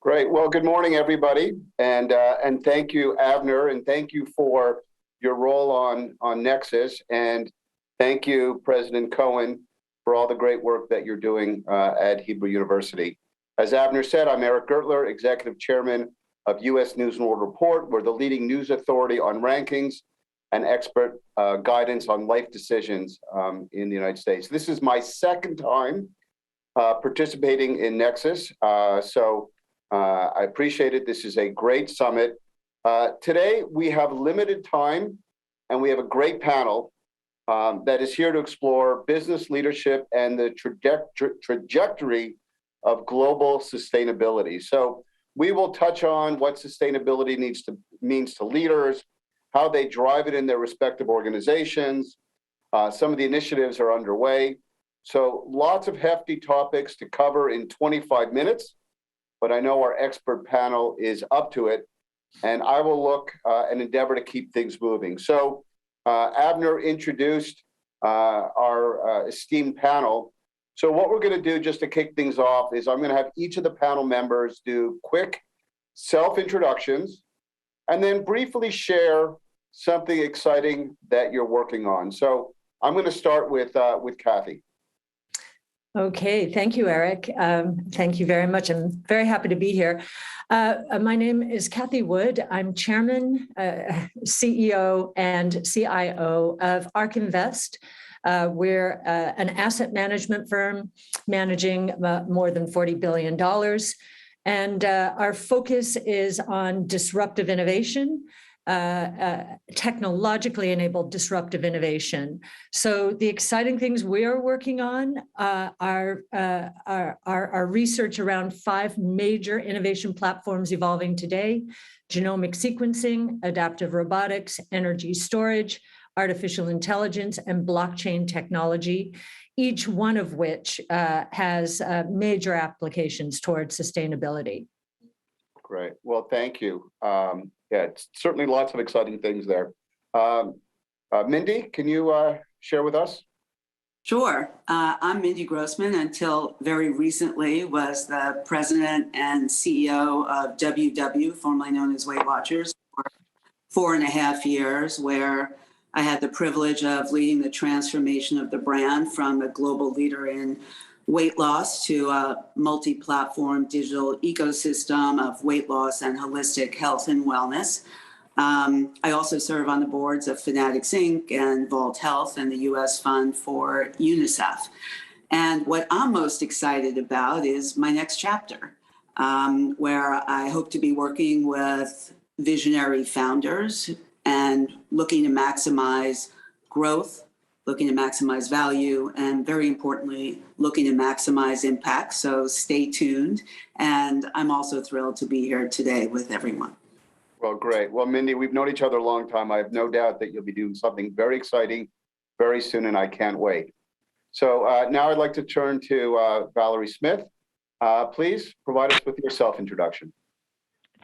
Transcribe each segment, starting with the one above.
Great. Well, good morning, everybody, and thank you, Avner, and thank you for your role on Nexus, and thank you, President Cohen, for all the great work that you're doing at Hebrew University. As Avner said, I'm Eric Gertler, Executive Chairman of U.S. News and World Report. We're the leading news authority on rankings and expert guidance on life decisions in the United States. This is my second time participating in Nexus, so I appreciate it. This is a great summit. Today, we have limited time, and we have a great panel that is here to explore business leadership and the trajectory of global sustainability. So we will touch on what sustainability means to leaders, how they drive it in their respective organizations. Some of the initiatives are underway. So lots of hefty topics to cover in 25 minutes. But I know our expert panel is up to it, and I will look and endeavor to keep things moving. So Avner introduced our esteemed panel. So what we're going to do just to kick things off is I'm going to have each of the panel members do quick self-introductions and then briefly share something exciting that you're working on. So I'm going to start with Cathie. Okay, thank you, Eric. Thank you very much. I'm very happy to be here. My name is Cathie Wood. I'm Chairman, CEO, and CIO of ARK Invest. We're an asset management firm managing more than $40 billion. And our focus is on disruptive innovation, technologically enabled disruptive innovation. So the exciting things we are working on are research around 5 major innovation platforms evolving today: genomic sequencing, adaptive robotics, energy storage, artificial intelligence, and blockchain technology, each one of which has major applications towards sustainability. Great. Well, thank you. Yeah, it's certainly lots of exciting things there. Mindy, can you share with us? Sure. I'm Mindy Grossman. Until very recently was the president and CEO of WW, formerly known as Weight Watchers, for 4.5 years, where I had the privilege of leading the transformation of the brand from a global leader in weight loss to a multi-platform digital ecosystem of weight loss and holistic health and wellness. I also serve on the boards of Fanatics Inc. and Vault Health and the U.S. Fund for UNICEF. And what I'm most excited about is my next chapter, where I hope to be working with visionary founders and looking to maximize growth, looking to maximize value, and very importantly, looking to maximize impact. So stay tuned. And I'm also thrilled to be here today with everyone. Well, great. Well, Mindy, we've known each other a long time. I have no doubt that you'll be doing something very exciting very soon, and I can't wait. So now I'd like to turn to Val Smith. Please provide us with your self-introduction.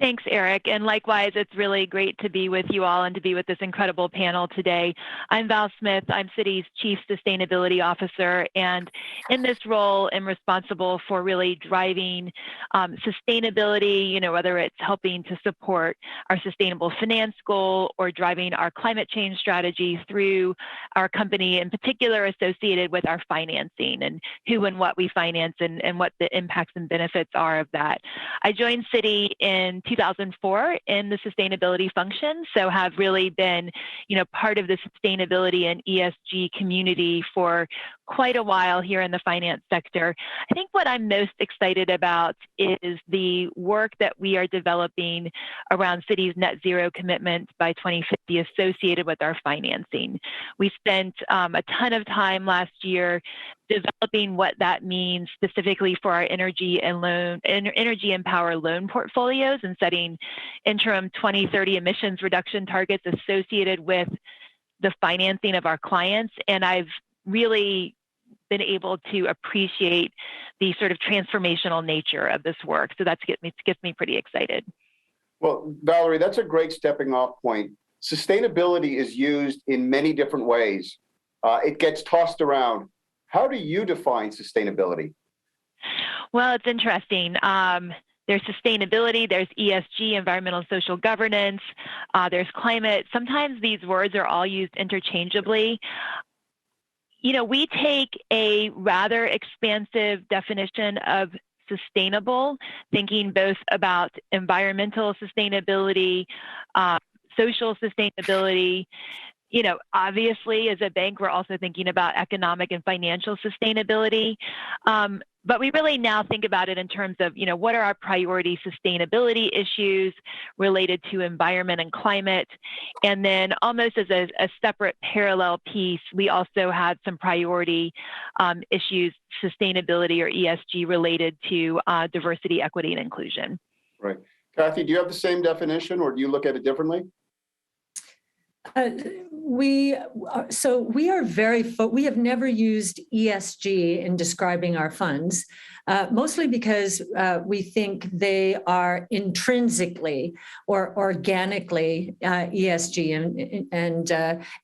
Thanks, Eric. And likewise, it's really great to be with you all and to be with this incredible panel today. I'm Val Smith. I'm Citis' Chief Sustainability Officer. And in this role, I'm responsible for really driving sustainability, whether it's helping to support our sustainable finance goal or driving our climate change strategy through our company, in particular associated with our financing and who and what we finance and what the impacts and benefits are of that. I joined Citi in 2004 in the sustainability function, so have really been, part of the sustainability and ESG community for quite a while here in the finance sector. I think what I'm most excited about is the work that we are developing around Citi's net zero commitment by 2050 associated with our financing. We spent a ton of time last year developing what that means specifically for our energy and power loan portfolios and setting interim 2030 emissions reduction targets associated with the financing of our clients. And I've really been able to appreciate the sort of transformational nature of this work. So that gets me pretty excited. Well, Valerie, that's a great stepping off point. Sustainability is used in many different ways. It gets tossed around. How do you define sustainability? Well, it's interesting. there's sustainability, there's ESG, environmental and social governance, there's climate. Sometimes these words are all used interchangeably. We take a rather expansive definition of sustainable, thinking both about environmental sustainability, social sustainability. Obviously, as a bank, we're also thinking about economic and financial sustainability. But we really now think about it in terms of, what are our priority sustainability issues related to environment and climate? And then almost as a separate parallel piece, we also had some priority issues, sustainability or ESG related to diversity, equity, and inclusion. Right. Cathie, do you have the same definition or do you look at it differently? We have never used ESG in describing our funds, mostly because we think they are intrinsically or organically ESG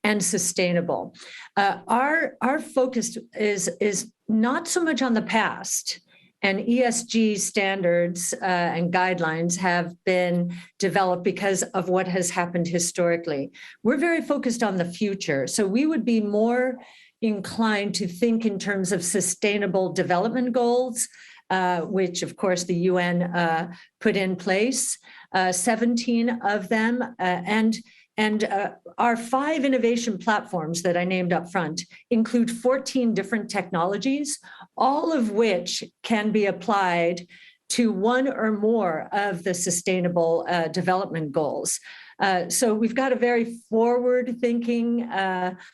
and sustainable. Our focus is not so much on the past. And ESG standards and guidelines have been developed because of what has happened historically. We're very focused on the future. So we would be more inclined to think in terms of sustainable development goals, which of course the UN put in place, 17 of them. And our 5 innovation platforms that I named up front include 14 different technologies, all of which can be applied to one or more of the sustainable development goals. So we've got a very forward-thinking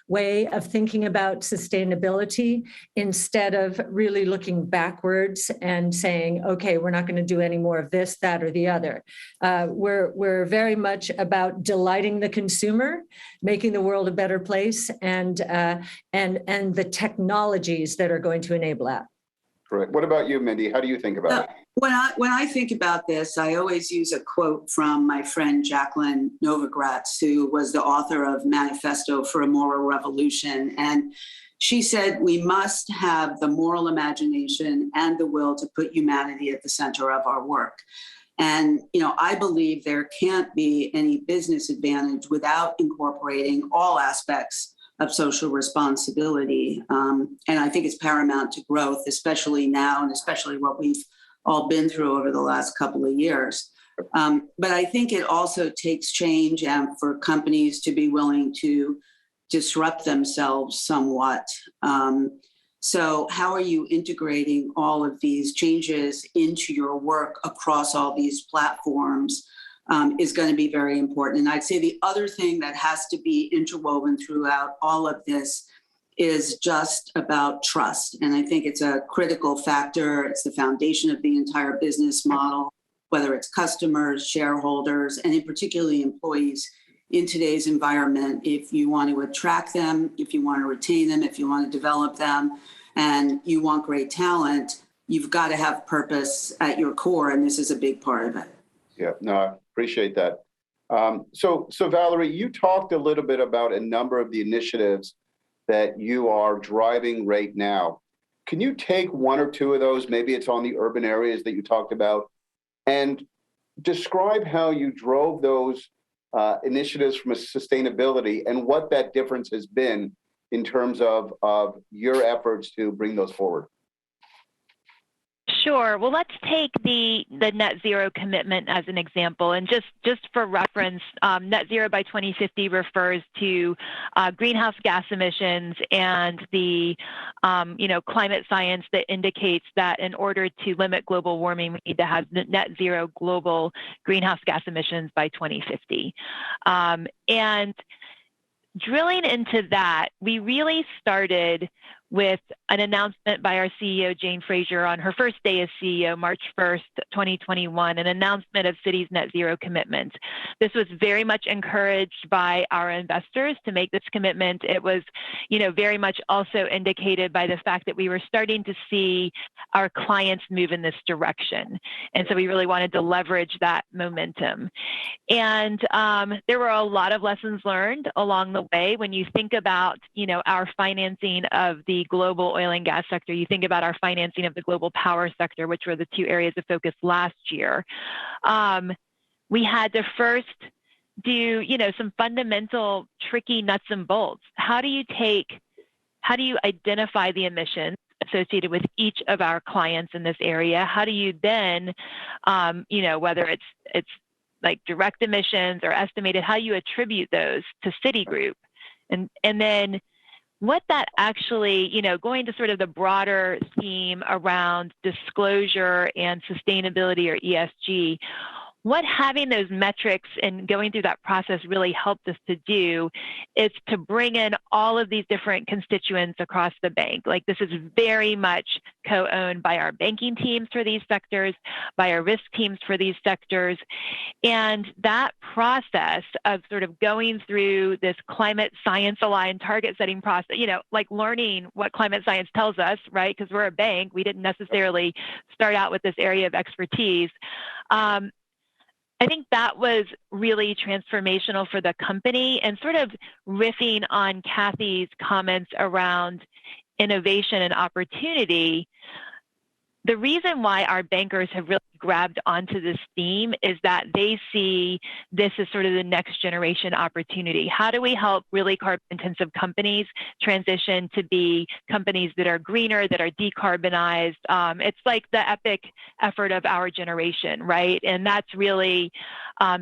way of thinking about sustainability instead of really looking backwards and saying, okay, we're not going to do any more of this, that, or the other. We're very much about delighting the consumer, making the world a better place, and the technologies that are going to enable that. Correct. What about you, Mindy? How do you think about it? When I think about this, I always use a quote from my friend Jacqueline Novogratz, who was the author of Manifesto for a Moral Revolution. And she said, we must have the moral imagination and the will to put humanity at the center of our work. And, I believe there can't be any business advantage without incorporating all aspects of social responsibility. And I think it's paramount to growth, especially now, and especially what we've all been through over the last couple of years. But I think it also takes change and for companies to be willing to disrupt themselves somewhat. So how are you integrating all of these changes into your work across all these platforms is going to be very important. And I'd say the other thing that has to be interwoven throughout all of this is just about trust. And I think it's a critical factor. It's the foundation of the entire business model, whether it's customers, shareholders, and in particularly employees in today's environment. If you want to attract them, if you want to retain them, if you want to develop them, and you want great talent, you've got to have purpose at your core. And this is a big part of it. Yeah, no, I appreciate that. So Valerie, you talked a little bit about a number of the initiatives that you are driving right now. Can you take one or two of those, maybe it's on the urban areas that you talked about, and describe how you drove those initiatives from a sustainability and what that difference has been in terms of your efforts to bring those forward? Sure. Well, let's take the net zero commitment as an example. And just for reference, net zero by 2050 refers to greenhouse gas emissions and the climate science that indicates that in order to limit global warming, we need to have net zero global greenhouse gas emissions by 2050. And drilling into that, we really started with an announcement by our CEO, Jane Fraser, on her first day as CEO, March 1st, 2021, an announcement of Citi's net zero commitment. This was very much encouraged by our investors to make this commitment. It was, very much also indicated by the fact that we were starting to see our clients move in this direction. And so we really wanted to leverage that momentum. And there were a lot of lessons learned along the the way. When you think about, our financing of the global oil and gas sector, you think about our financing of the global power sector, which were the two areas of focus last year. We had to first do, some fundamental tricky nuts and bolts. How do you identify the emissions associated with each of our clients in this area? How do you then, whether it's like direct emissions or estimated, how you attribute those to Citigroup? And then what that actually, going to sort of the broader theme around disclosure and sustainability or ESG, what having those metrics and going through that process really helped us to do is to bring in all of these different constituents across the bank. Like, this is very much co-owned by our banking teams for these sectors, by our risk teams for these sectors. And that process of sort of going through this climate science aligned target setting process, like learning what climate science tells us, right? Because we're a bank, we didn't necessarily start out with this area of expertise. I think that was really transformational for the company, and sort of riffing on Cathie's comments around innovation and opportunity. The reason why our bankers have really grabbed onto this theme is that they see this as sort of the next generation opportunity. How do we help really carbon-intensive companies transition to be companies that are greener, that are decarbonized? It's like the epic effort of our generation, right? And that's really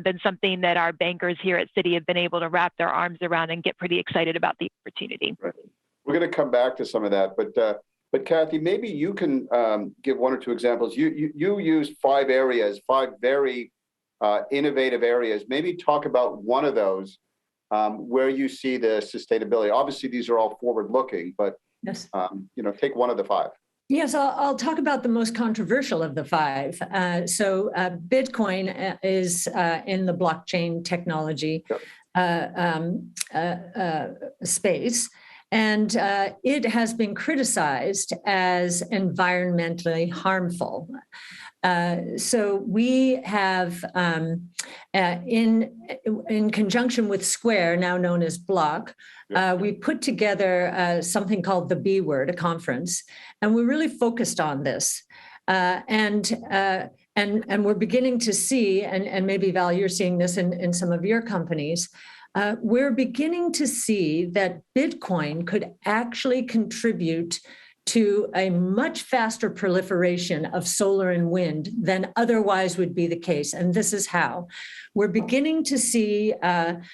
been something that our bankers here at Citi have been able to wrap their arms around and get pretty excited about the opportunity. Right. We're going to come back to some of that, but Cathie, maybe you can give one or two examples. You use 5 areas, 5 very innovative areas. Maybe talk about one of those where you see the sustainability. Obviously, these are all forward-looking, but Yes. Take one of the 5. Yes, I'll talk about the most controversial of the 5. Bitcoin is in the blockchain technology space. And it has been criticized as environmentally harmful. So we have, in conjunction with Square, now known as Block, we put together something called the B Word, a conference, and we really focused on this. And we're beginning to see, and maybe Val, you're seeing this in some of your companies, we're beginning to see that Bitcoin could actually contribute to a much faster proliferation of solar and wind than otherwise would be the case. And this is how. We're beginning to see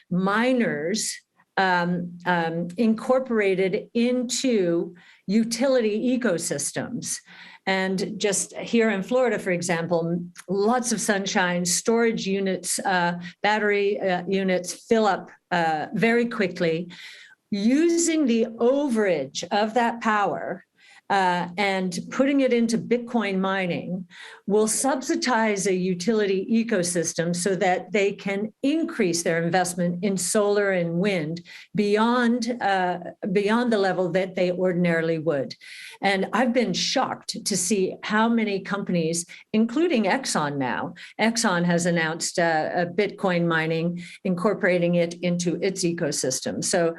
miners incorporated into utility ecosystems. And just here in Florida, for example, lots of sunshine, storage units, battery units fill up very quickly. Using the overage of that power and putting it into Bitcoin mining will subsidize a utility ecosystem so that they can increase their investment in solar and wind beyond the level that they ordinarily would. And I've been shocked to see how many companies, including Exxon now, Exxon has announced Bitcoin mining, incorporating it into its ecosystem. So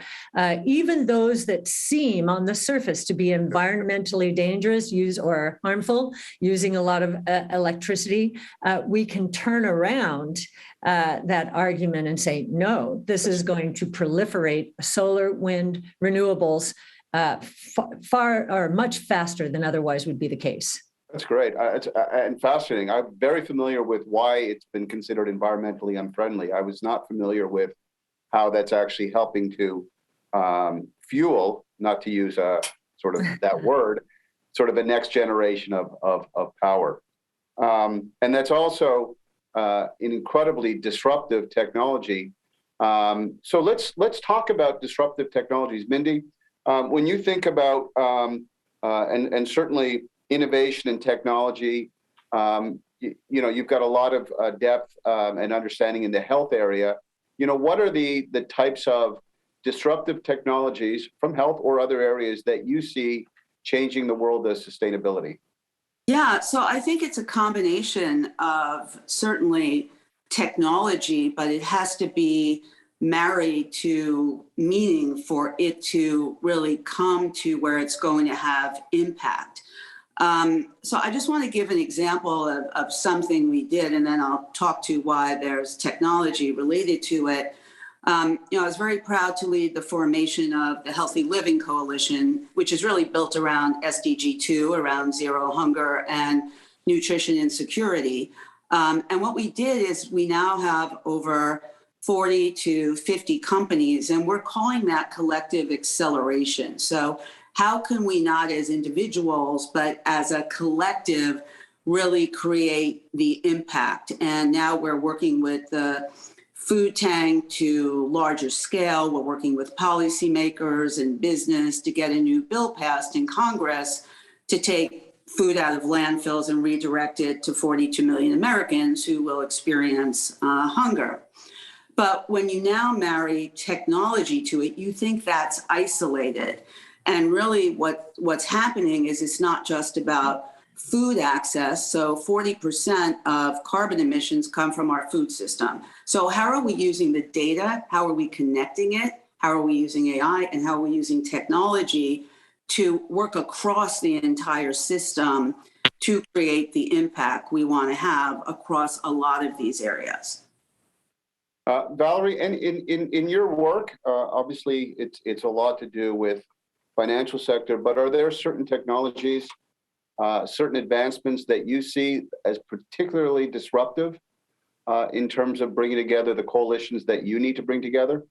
even those that seem on the surface to be environmentally dangerous or harmful, using a lot of electricity, we can turn around that argument and say, no, this is going to proliferate solar, wind, renewables far or much faster than otherwise would be the case. That's great and fascinating. I'm very familiar with why it's been considered environmentally unfriendly. I was not familiar with how that's actually helping to fuel, not to use sort of that word, sort of the next generation of power. And that's also an incredibly disruptive technology. So let's talk about disruptive technologies. Mindy, when you think about, and certainly innovation and technology, you've got a lot of depth and understanding in the health area. What are the types of disruptive technologies from health or other areas that you see changing the world of sustainability? Yeah, so I think it's a combination of certainly technology, but it has to be married to meaning for it to really come to where it's going to have impact. So I just want to give an example of something we did, and then I'll talk to why there's technology related to it. I was very proud to lead the formation of the Healthy Living Coalition, which is really built around SDG 2, around zero hunger and nutrition insecurity. And what we did is we now have over 40 to 50 companies, and we're calling that collective acceleration. So how can we not as individuals, but as a collective, really create the impact? And now we're working with the food tank to larger scale. We're working with policymakers and business to get a new bill passed in Congress to take food out of landfills and redirect it to 42 million Americans who will experience hunger. But when you now marry technology to it, you think that's isolated. And really what's happening is it's not just about food access. So 40% of carbon emissions come from our food system. So how are we using the data? How are we connecting it? How are we using AI? And how are we using technology to work across the entire system to create the impact we want to have across a lot of these areas? Valerie, and in your work, obviously it's a lot to do with financial sector, but are there certain technologies, certain advancements that you see as particularly disruptive in terms of bringing together the coalitions that you need to bring together?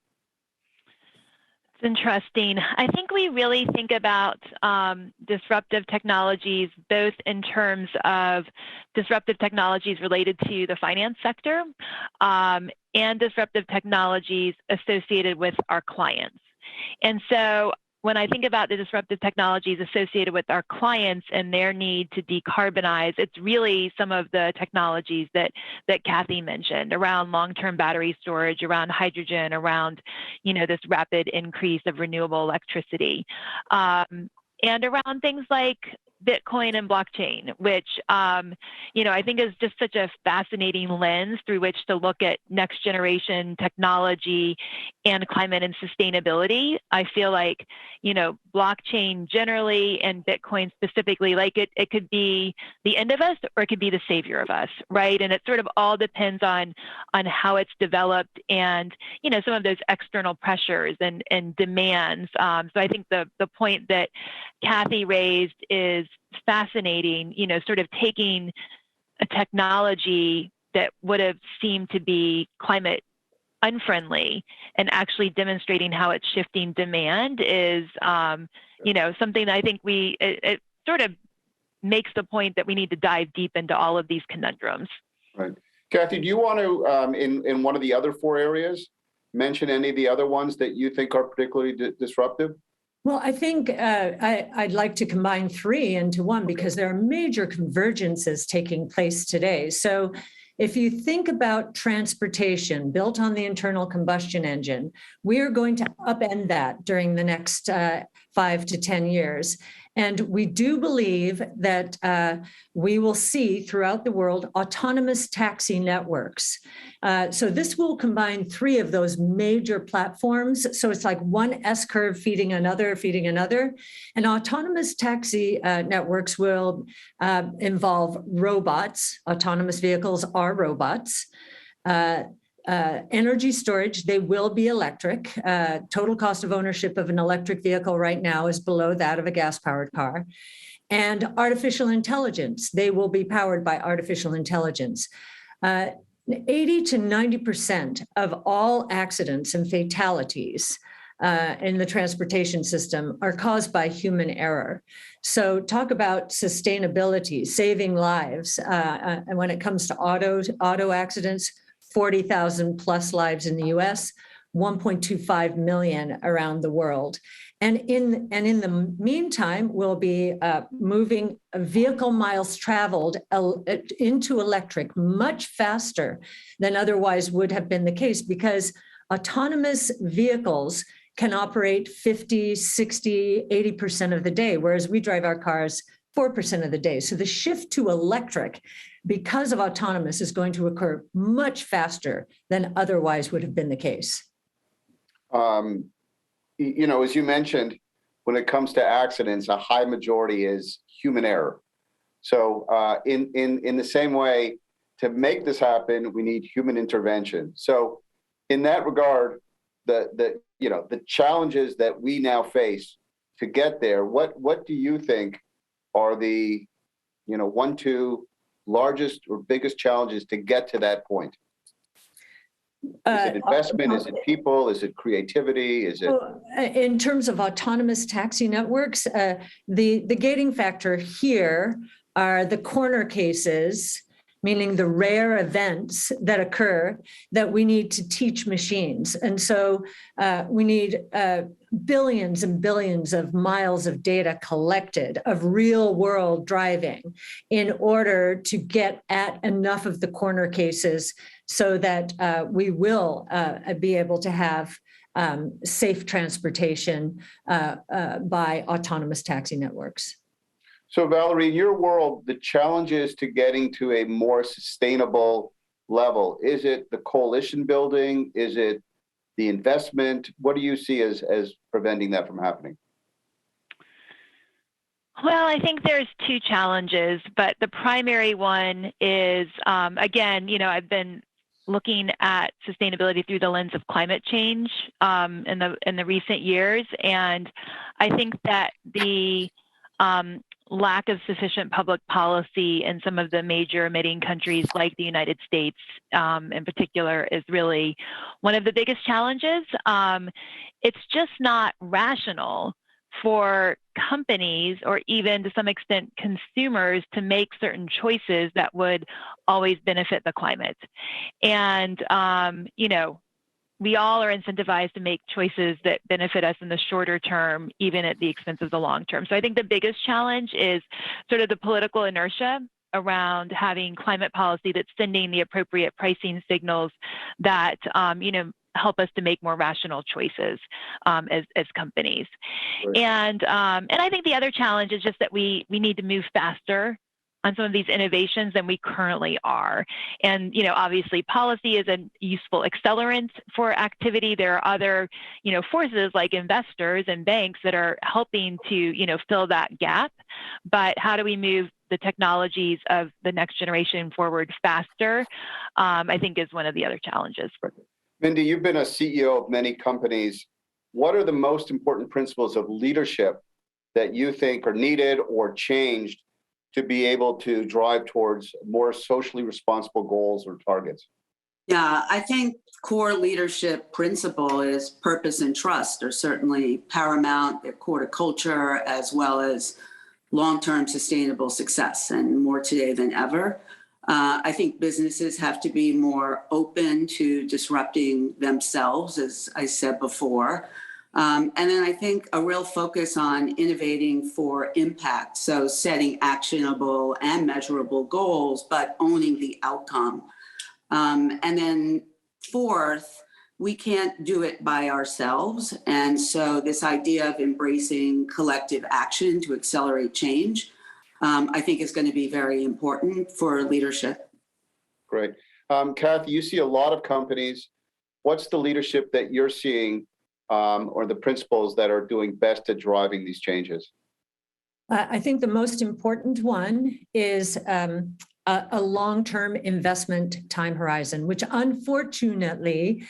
It's interesting. I think we really think about disruptive technologies both in terms of disruptive technologies related to the finance sector and disruptive technologies associated with our clients. And so when I think about the disruptive technologies associated with our clients and their need to decarbonize, it's really some of the technologies that Cathie mentioned around long-term battery storage, around hydrogen, around, this rapid increase of renewable electricity, and around things like Bitcoin and blockchain, which, I think is just such a fascinating lens through which to look at next generation technology and climate and sustainability. I feel like, blockchain generally and Bitcoin specifically, like it could be the end of us or it could be the savior of us, right? And it sort of all depends on how it's developed and, some of those external pressures and demands. So I think the point that Cathie raised is fascinating, sort of taking a technology that would have seemed to be climate unfriendly and actually demonstrating how it's shifting demand is, something that I think it sort of makes the point that we need to dive deep into all of these conundrums. Right. Cathie, do you want to, in one of the other four areas, mention any of the other ones that you think are particularly disruptive? Well, I think I'd like to combine three into one because there are major convergences taking place today. So if you think about transportation built on the internal combustion engine, we are going to upend that during the next 5 to 10 years. And we do believe that we will see throughout the world autonomous taxi networks. So this will combine three of those major platforms. So it's like one S-curve feeding another. And autonomous taxi networks will involve robots. Autonomous vehicles are robots. Energy storage, they will be electric. Total cost of ownership of an electric vehicle right now is below that of a gas-powered car. And artificial intelligence, they will be powered by artificial intelligence. 80 to 90% of all accidents and fatalities in the transportation system are caused by human error. So talk about sustainability, saving lives. And when it comes to auto accidents, 40,000 plus lives in the US, 1.25 million around the world. And in the meantime, we'll be moving vehicle miles traveled into electric much faster than otherwise would have been the case because autonomous vehicles can operate 50, 60, 80% of the day, whereas we drive our cars 4% of the day. So the shift to electric because of autonomous is going to occur much faster than otherwise would have been the case. As you mentioned, when it comes to accidents, a high majority is human error. So in the same way, to make this happen, we need human intervention. So in that regard, the challenges that we now face to get there, what do you think are the, one, two largest or biggest challenges to get to that point? Is it investment? Is it people? Is it creativity? Is it? In terms of autonomous taxi networks, the gating factor here are the corner cases, meaning the rare events that occur that we need to teach machines. And so we need billions and billions of miles of data collected of real world driving in order to get at enough of the corner cases so that we will be able to have safe transportation by autonomous taxi networks. So Valerie, in your world, the challenges to getting to a more sustainable level, is it the coalition building? Is it the investment? What do you see as preventing that from happening? Well, I think there's two challenges, but the primary one is, again, I've been looking at sustainability through the lens of climate change in the recent years, and I think that the lack of sufficient public policy in some of the major emitting countries like the United States in particular is really one of the biggest challenges. It's just not rational for companies or even to some extent consumers to make certain choices that would always benefit the climate. And, we all are incentivized to make choices that benefit us in the shorter term, even at the expense of the long term. So I think the biggest challenge is sort of the political inertia around having climate policy that's sending the appropriate pricing signals that, help us to make more rational choices as companies. Right. And I think the other challenge is just that we need to move faster on some of these innovations than we currently are. And, obviously policy is a useful accelerant for activity. There are other, forces like investors and banks that are helping to, fill that gap. But how do we move the technologies of the next generation forward faster, I think is one of the other challenges. Mindy, you've been a CEO of many companies. What are the most important principles of leadership that you think are needed or changed to be able to drive towards more socially responsible goals or targets? Yeah, I think core leadership principle is purpose and trust are certainly paramount. They're core to culture as well as long-term sustainable success, and more today than ever. I think businesses have to be more open to disrupting themselves, as I said before. And then I think a real focus on innovating for impact. So setting actionable and measurable goals, but owning the outcome. And then fourth, we can't do it by ourselves. And so this idea of embracing collective action to accelerate change, I think is going to be very important for leadership. Great. Cathie, you see a lot of companies. What's the leadership that you're seeing or the principles that are doing best at driving these changes? I think the most important one is a long-term investment time horizon, which unfortunately,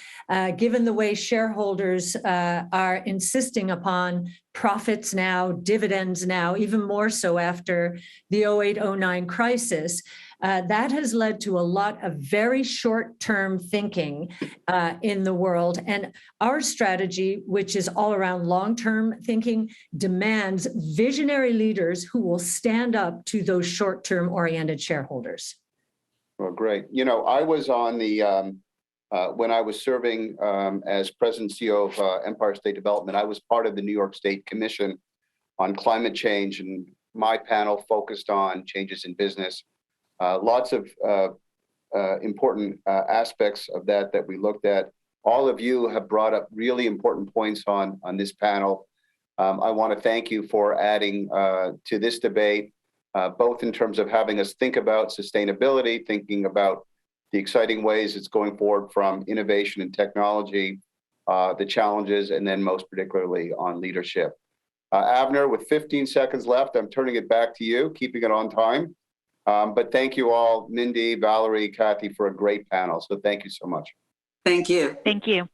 given the way shareholders are insisting upon profits now, dividends now, even more so after the 08-09 crisis, that has led to a lot of very short-term thinking in the world. And our strategy, which is all around long-term thinking, demands visionary leaders who will stand up to those short-term oriented shareholders. Well, great. I was on the, when I was serving as president and CEO of Empire State Development, I was part of the New York State Commission on Climate Change, and my panel focused on changes in business. Lots of important aspects of that we looked at. All of you have brought up really important points on this panel. I want to thank you for adding to this debate, both in terms of having us think about sustainability, thinking about the exciting ways it's going forward from innovation and technology, the challenges, and then most particularly on leadership. Avner, with 15 seconds left, I'm turning it back to you, keeping it on time. But thank you all, Mindy, Valerie, Cathie, for a great panel. So thank you so much. Thank you. Thank you.